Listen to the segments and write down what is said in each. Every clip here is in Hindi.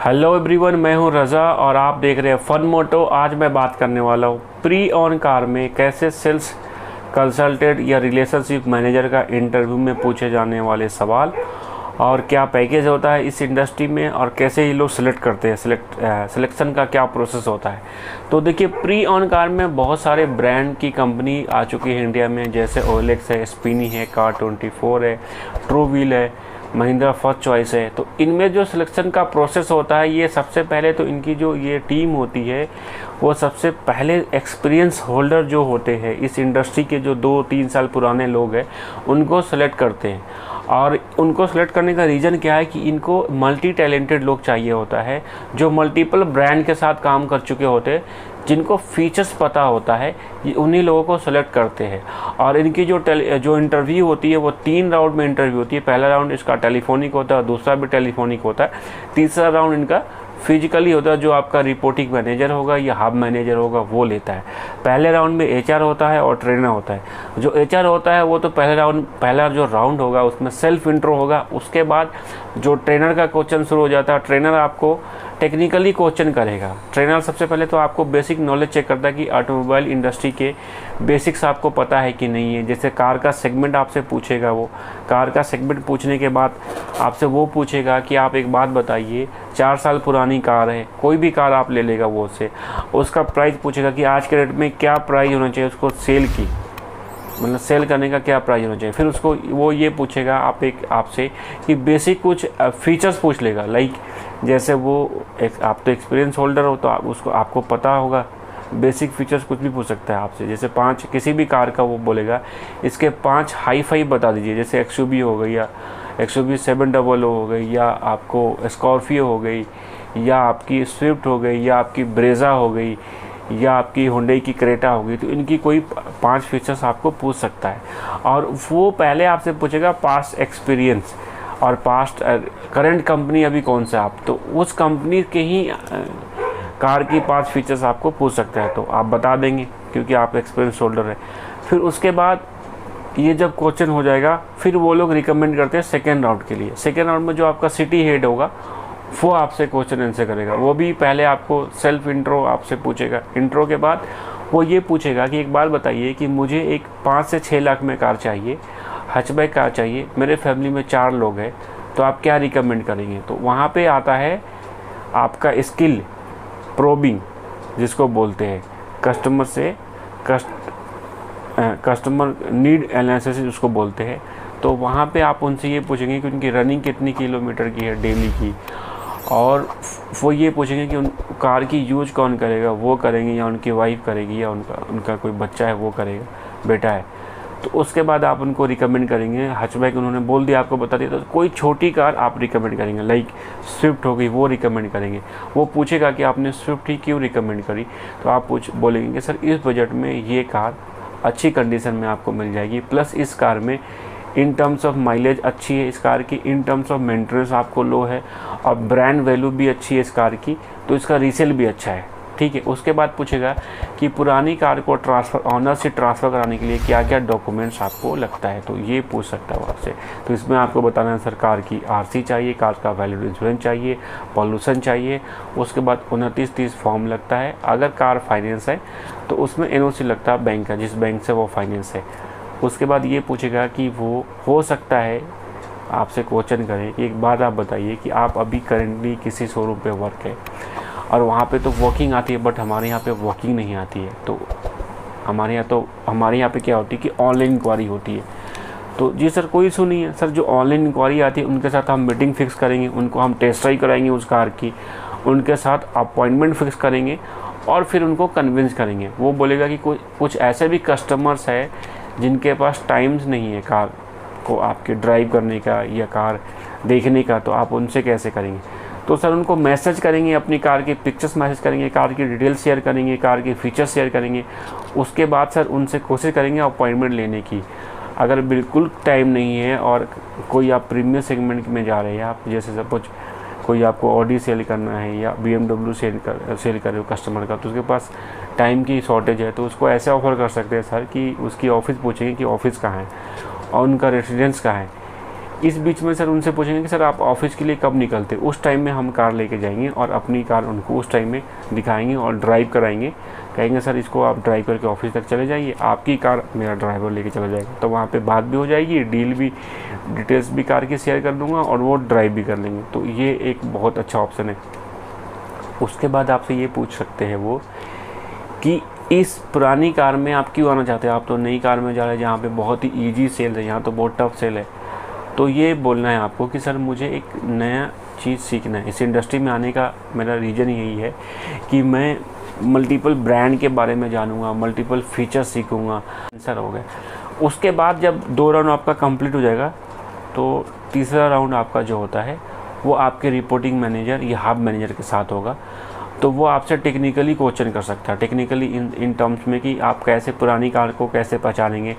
हेलो एवरीवन, मैं हूं रज़ा और आप देख रहे हैं फन मोटो। आज मैं बात करने वाला हूं प्री ऑन कार में कैसे सेल्स कंसल्टेंट या रिलेशनशिप मैनेजर का इंटरव्यू में पूछे जाने वाले सवाल और क्या पैकेज होता है इस इंडस्ट्री में और कैसे ये लोग सेलेक्ट करते हैं, सिलेक्शन का क्या प्रोसेस होता है। तो देखिए, प्री ऑन कार में बहुत सारे ब्रांड की कंपनी आ चुकी है इंडिया में, जैसे ओएलएक्स है, स्पिनी है, कार24 है, ट्रू व्हील है, महिंद्रा फर्स्ट चॉइस है। तो इनमें जो सिलेक्शन का प्रोसेस होता है, ये सबसे पहले तो इनकी जो ये टीम होती है वो सबसे पहले एक्सपीरियंस होल्डर जो होते हैं इस इंडस्ट्री के, जो 2-3 साल पुराने लोग हैं, उनको सेलेक्ट करते हैं। और उनको सेलेक्ट करने का रीज़न क्या है कि इनको मल्टी टैलेंटेड लोग चाहिए होता है, जो मल्टीपल ब्रांड के साथ काम कर चुके होते हैं, जिनको फीचर्स पता होता है, ये उन्हीं लोगों को सेलेक्ट करते हैं। और इनकी जो इंटरव्यू होती है वो 3 राउंड में इंटरव्यू होती है। पहला राउंड इसका टेलीफोनिक होता है, दूसरा भी टेलीफोनिक होता है, तीसरा राउंड इनका फिजिकली होता है, जो आपका रिपोर्टिंग मैनेजर होगा या हब मैनेजर होगा वो लेता है। पहले राउंड में एचआर होता है और ट्रेनर होता है। जो एचआर होता है वो तो पहला जो राउंड होगा उसमें सेल्फ इंट्रो होगा। उसके बाद जो ट्रेनर का क्वेश्चन शुरू हो जाता है। ट्रेनर आपको टेक्निकली क्वेश्चन करेगा। ट्रेनर सबसे पहले तो आपको बेसिक नॉलेज चेक करता है कि ऑटोमोबाइल इंडस्ट्री के बेसिक्स आपको पता है कि नहीं है। जैसे कार का सेगमेंट आपसे पूछेगा, वो कार का सेगमेंट पूछने के बाद आपसे वो पूछेगा कि आप एक बात बताइए, 4 साल पुरानी कार है, कोई भी कार आप ले लेगा वो से, उसका प्राइस पूछेगा कि आज के रेट में क्या प्राइस होना चाहिए उसको सेल की, मतलब सेल करने का क्या प्राइस होना चाहिए। फिर उसको वो ये पूछेगा आपसे कि बेसिक कुछ फीचर्स पूछ लेगा, लाइक जैसे वो आप तो एक्सपीरियंस होल्डर हो तो आपको पता होगा, बेसिक फीचर्स कुछ भी पूछ सकता है आपसे। जैसे 5 किसी भी कार का वो बोलेगा इसके 5 हाई फाई बता दीजिए, जैसे एक्सयूवी हो गई या एक्सयूवी 700 हो गई, या आपको स्कॉर्पियो हो गई, या आपकी स्विफ्ट हो गई, या आपकी ब्रेजा हो गई, या आपकी हुंडई की क्रेटा होगी। तो इनकी कोई 5 फीचर्स आपको पूछ सकता है। और वो पहले आपसे पूछेगा पास्ट एक्सपीरियंस और पास्ट करंट कंपनी अभी कौन सा आप, तो उस कंपनी के ही कार की 5 फीचर्स आपको पूछ सकता है, तो आप बता देंगे क्योंकि आप एक्सपीरियंस होल्डर है। फिर उसके बाद ये जब क्वेश्चन हो जाएगा, फिर वो लोग रिकमेंड करते हैं सेकेंड राउंड के लिए। सेकेंड राउंड में जो आपका सिटी हेड होगा वो आपसे क्वेश्चन आंसर करेगा। वो भी पहले आपको सेल्फ इंट्रो आपसे पूछेगा। इंट्रो के बाद वो ये पूछेगा कि एक बार बताइए कि मुझे एक 5 से 6 लाख में कार चाहिए, हैचबैक कार चाहिए, मेरे फैमिली में 4 लोग हैं, तो आप क्या रिकमेंड करेंगे। तो वहाँ पे आता है आपका स्किल प्रोबिंग, जिसको बोलते हैं कस्टमर नीड एनालिसिस उसको बोलते हैं। तो वहाँ पे आप उनसे ये पूछेंगे कि उनकी रनिंग कितनी किलोमीटर की है डेली की, और वो ये पूछेंगे कि उन कार की यूज कौन करेगा, वो करेंगे या उनकी वाइफ करेगी, या उनका कोई बच्चा है वो करेगा, बेटा है। तो उसके बाद आप उनको रिकमेंड करेंगे। हैचबैक उन्होंने बोल दिया, आपको बता दिया, तो कोई छोटी कार आप रिकमेंड करेंगे, लाइक स्विफ्ट हो गई, वो रिकमेंड करेंगे। वो पूछेगा कि आपने स्विफ्ट ही क्यों रिकमेंड करी, तो आप बोलेंगे सर इस बजट में ये कार अच्छी कंडीशन में आपको मिल जाएगी, प्लस इस कार में इन टर्म्स ऑफ माइलेज अच्छी है इस कार की, इन टर्म्स ऑफ मेंटेनेंस आपको लो है, और ब्रांड वैल्यू भी अच्छी है इस कार की, तो इसका रीसेल भी अच्छा है। ठीक है। उसके बाद पूछेगा कि पुरानी कार को ऑनर से ट्रांसफ़र कराने के लिए क्या क्या डॉक्यूमेंट्स आपको लगता है, तो ये पूछ सकता है वो आपसे। तो इसमें आपको बताना है सर कार की आरसी चाहिए, कार का वैलिड इंश्योरेंस चाहिए, पॉल्यूशन चाहिए। उसके बाद 29-30 फॉर्म लगता है। अगर कार फाइनेंस है तो उसमें एनओसी लगता है बैंक का, जिस बैंक से वो फाइनेंस है। उसके बाद ये पूछेगा कि वो हो सकता है आपसे क्वेश्चन करें कि एक बात आप बताइए कि आप अभी करेंटली किसी शोरूम पे वर्क है और वहाँ पे तो वॉकिंग आती है, बट हमारे यहाँ पे वॉकिंग नहीं आती है। तो हमारे यहाँ पे क्या होती है कि ऑनलाइन इंक्वायरी होती है। तो जी सर कोई इशू नहीं है सर, जो ऑनलाइन इंक्वायरी आती है उनके साथ हम मीटिंग फिक्स करेंगे, उनको हम टेस्ट ड्राइव कराएंगे उस कार की, उनके साथ अपॉइंटमेंट फिक्स करेंगे और फिर उनको कन्विंस करेंगे। वो बोलेगा कि कुछ ऐसे भी कस्टमर्स है जिनके पास टाइम्स नहीं है कार को आपके ड्राइव करने का या कार देखने का, तो आप उनसे कैसे करेंगे। तो सर उनको मैसेज करेंगे, अपनी कार की पिक्चर्स मैसेज करेंगे, कार की डिटेल्स शेयर करेंगे, कार के फीचर्स शेयर करेंगे। उसके बाद सर उनसे कोशिश करेंगे अपॉइंटमेंट लेने की। अगर बिल्कुल टाइम नहीं है और कोई आप प्रीमियम सेगमेंट में जा रहे हैं, आप जैसे सपोज कोई आपको ऑडी सेल करना है या BMW सेल कर रहे हो कस्टमर का, तो उसके पास टाइम की शॉर्टेज है, तो उसको ऐसे ऑफ़र कर सकते हैं सर कि उसकी ऑफ़िस पूछेंगे कि ऑफ़िस कहाँ है और उनका रेसिडेंस कहाँ है। इस बीच में सर उनसे पूछेंगे कि सर आप ऑफिस के लिए कब निकलते, उस टाइम में हम कार लेके जाएंगे और अपनी कार उनको उस टाइम में दिखाएंगे और ड्राइव कराएंगे। कहेंगे सर इसको आप ड्राइव करके ऑफिस तक चले जाइए, आपकी कार मेरा ड्राइवर लेके चला जाएगा। तो वहाँ पे बात भी हो जाएगी, डील भी, डिटेल्स भी कार की शेयर कर दूँगा और वो ड्राइव भी कर लेंगे। तो ये एक बहुत अच्छा ऑप्शन है। उसके बाद आपसे ये पूछ सकते हैं वो कि इस पुरानी कार में आप क्यों आना चाहते हैं, आप तो नई कार में जा रहे हैं जहाँ पे बहुत ही ईजी सेल है, यहाँ तो बहुत टफ सेल है। तो ये बोलना है आपको कि सर मुझे एक नया चीज़ सीखना है। इस इंडस्ट्री में आने का मेरा रीज़न यही है कि मैं मल्टीपल ब्रांड के बारे में जानूंगा, मल्टीपल फीचर्स सीखूंगा। आंसर हो गया। उसके बाद जब 2 राउंड आपका कंप्लीट हो जाएगा तो तीसरा राउंड आपका जो होता है वो आपके रिपोर्टिंग मैनेजर या हब मैनेजर के साथ होगा। तो वो आपसे टेक्निकली क्वेश्चन कर सकता है, टेक्निकली इन टर्म्स में कि आप कैसे पुरानी कार को कैसे पहचानेंगे,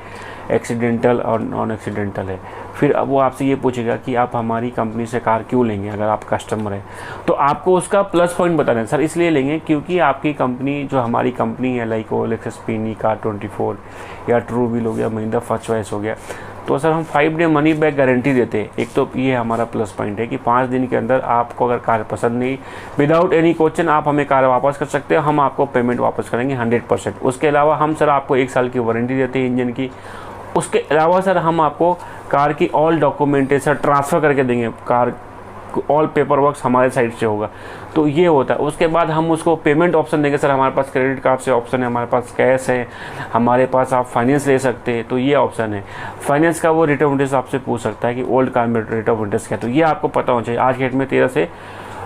एक्सीडेंटल और नॉन एक्सीडेंटल है। फिर अब वो आपसे ये पूछेगा कि आप हमारी कंपनी से कार क्यों लेंगे अगर आप कस्टमर हैं। तो आपको उसका प्लस पॉइंट बताना है, सर इसलिए लेंगे क्योंकि आपकी कंपनी जो हमारी कंपनी है लाइक OLX, PNE, Car24 या ट्रू व्हील हो गया, महिंद्रा फर्स्ट चॉइस हो गया, तो सर हम 5 डे मनी बैक गारंटी देते हैं। एक तो ये हमारा प्लस पॉइंट है कि 5 दिन के अंदर आपको अगर कार पसंद नहीं, विदाउट एनी क्वेश्चन आप हमें कार वापस कर सकते हैं, हम आपको पेमेंट वापस करेंगे 100%। उसके अलावा हम सर आपको 1 साल की वारंटी देते हैं इंजन की। उसके अलावा सर हम आपको कार की ऑल डॉक्यूमेंटेशन ट्रांसफ़र करके देंगे, कार ऑल पेपर वर्क हमारे साइड से होगा। तो ये होता है। उसके बाद हम उसको पेमेंट ऑप्शन देंगे, सर हमारे पास क्रेडिट कार्ड से ऑप्शन है, हमारे पास कैश है, हमारे पास आप फाइनेंस ले सकते हैं। तो ये ऑप्शन है। फाइनेंस का वो रेट ऑफ इंटरेस्ट आपसे पूछ सकता है कि ओल्ड कार में रेट ऑफ इंटरेस्ट क्या है, तो ये आपको पता होना चाहिए। आज के डेट में 13 से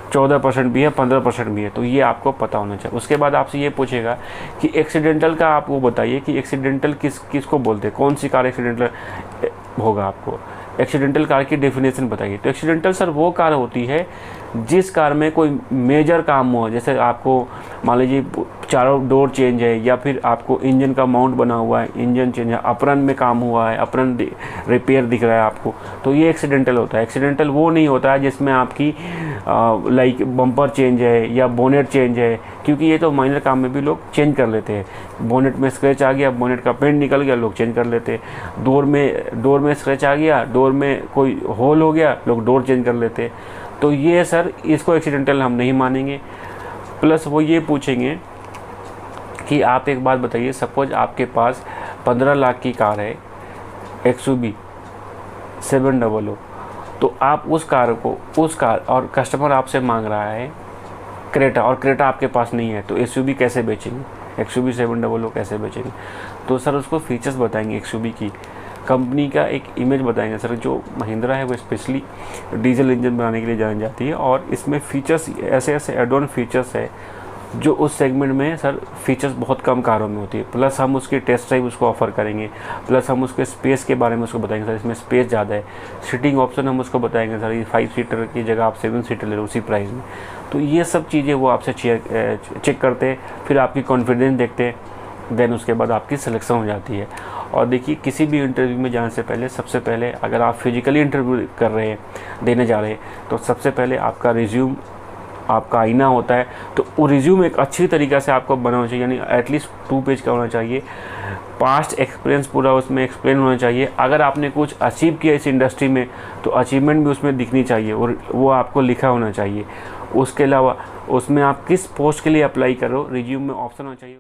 14% भी है, 15% भी है, तो ये आपको पता होना चाहिए। उसके बाद आपसे ये पूछेगा कि एक्सीडेंटल का आप वो बताइए कि एक्सीडेंटल किसको बोलते हैं, कौन सी कार एक्सीडेंटल होगा, आपको एक्सीडेंटल कार की डेफिनेशन बताइए। तो एक्सीडेंटल सर वो कार होती है जिस कार में कोई मेजर काम हो, जैसे आपको मान लीजिए चारों डोर चेंज है या फिर आपको इंजन का माउंट बना हुआ है, इंजन चेंज है, अपरन में काम हुआ है, अपरन रिपेयर दिख रहा है आपको, तो ये एक्सीडेंटल होता है। एक्सीडेंटल वो नहीं होता है जिसमें आपकी लाइक बम्पर चेंज है या बोनेट चेंज है, क्योंकि ये तो माइनर काम में भी लोग चेंज कर लेते हैं। बोनेट में स्क्रैच आ गया, बोनेट का पेंट निकल गया, लोग चेंज कर लेते हैं। डोर में स्क्रैच आ गया, डोर में कोई होल हो गया, लोग डोर चेंज कर लेते हैं। तो ये सर इसको एक्सीडेंटल हम नहीं मानेंगे। प्लस वो ये पूछेंगे कि आप एक बात बताइए, सपोज आपके पास 15 लाख की कार है, XUV 700, तो आप उस कार और कस्टमर आपसे मांग रहा है क्रेटा, और क्रेटा आपके पास नहीं है, तो SUV कैसे बेचेंगे, XUV 700 कैसे बेचेंगे। तो सर उसको फीचर्स बताएंगे, XUV की कंपनी का एक इमेज बताएंगे। सर जो महिंद्रा है वो स्पेशली डीजल इंजन बनाने के लिए जानी जाती है, और इसमें फीचर्स ऐसे ऐसे एड ऑन फीचर्स है जो उस सेगमेंट में सर फीचर्स बहुत कम कारों में होती है। प्लस हम उसकी टेस्ट ड्राइव उसको ऑफर करेंगे, प्लस हम उसके स्पेस के बारे में उसको बताएंगे, सर इसमें स्पेस ज़्यादा है। सीटिंग ऑप्शन हम उसको बताएंगे, सर ये 5 सीटर की जगह आप 7 सीटर ले लो उसी प्राइस में। तो ये सब चीज़ें वो आपसे चेक करते हैं, फिर आपकी कॉन्फिडेंस देखते हैं, देन उसके बाद आपकी सिलेक्शन हो जाती है। और देखिए किसी भी इंटरव्यू में जाने से पहले सबसे पहले अगर आप फिजिकली इंटरव्यू कर रहे हैं, देने जा रहे हैं, तो सबसे पहले आपका रिज्यूम आपका आईना होता है, तो वो रिज्यूम एक अच्छी तरीक़ा से आपको बनाना चाहिए, यानी एटलीस्ट 2 पेज का होना चाहिए। पास्ट एक्सपीरियंस पूरा उसमें एक्सप्लेन होना चाहिए। अगर आपने कुछ अचीव किया इस इंडस्ट्री में तो अचीवमेंट भी उसमें दिखनी चाहिए और वो आपको लिखा होना चाहिए। उसके अलावा उसमें आप किस पोस्ट के लिए अप्लाई करो, रिज्यूम में ऑप्शन होना चाहिए।